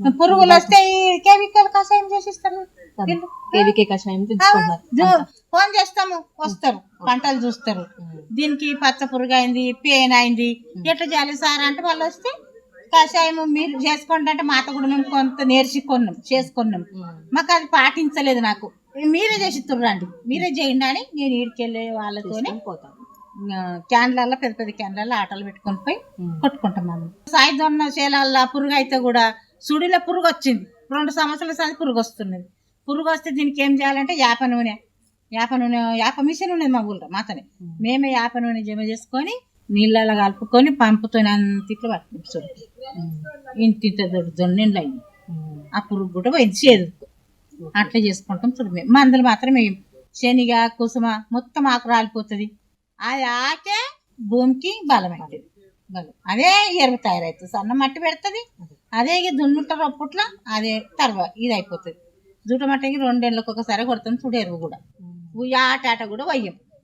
పురుగులు వస్తే కెమికల్ కషాయం చేసిస్తారు వీళ్ళు. కేవీకే కషాయం తెచ్చుకుంటారు. ఫోన్ చేస్తాము వస్తారు, పంటలు చూస్తారు. దీనికి పచ్చ పురుగు అయింది, పేన్ అయింది, ఎట్లా చేయాలి సార్ అంటే వాళ్ళు వస్తే కషాయం మీరు చేసుకోండి అంటే మాత కూడా మేము కొంత నేర్చుకున్నాం, చేసుకున్నాం. మాకు అది పాటించలేదు. నాకు మీరే చేసి తుర్రండి, మీరే చేయండి అని నేను ఈడికెళ్ళే వాళ్ళతోనే పోతాం. క్యాన్లలో పెద్ద పెద్ద క్యాన్లలో ఆటలు పెట్టుకొని పోయి కొట్టుకుంటున్నాము. సాయిదొన్న చేలల్లో పురుగు అయితే కూడా సుడిలో పురుగు వచ్చింది. 2 సంవత్సరాల సారి పురుగు వస్తున్నది. పురుగు వస్తే దీనికి ఏం చేయాలంటే యాప నూనె యాప మిషన్ ఉన్నది మా ఊళ్ళో మాతనే. మేమే యాప నూనె జమ చేసుకొని నీళ్ళలో కలుపుకొని పంపుతో అంత ఇట్లా పట్టింది చూడు, ఇంత దొన్నిండ్లు అయింది. ఆ పురుగు కూడా పోయింది చేదు. అట్లా చేసుకుంటాం చూడు. మేము మందులు మాత్రం మేము శనిగ కుసుమ మొత్తం ఆకు రాలిపోతుంది. అది ఆకే భూమికి బలం అవుతుంది. బలం అదే ఎరువు తయారవుతుంది. సన్న మట్టి పెడుతుంది, అదే దున్నుంటారు అప్పట్లో, అదే తర్వాత ఇది అయిపోతుంది. జూట మట్టకి 2 ఏళ్ళకి ఒకసారి కొడతాం చూడు. ఎరువు కూడా ఆట కూడా వయ్యం.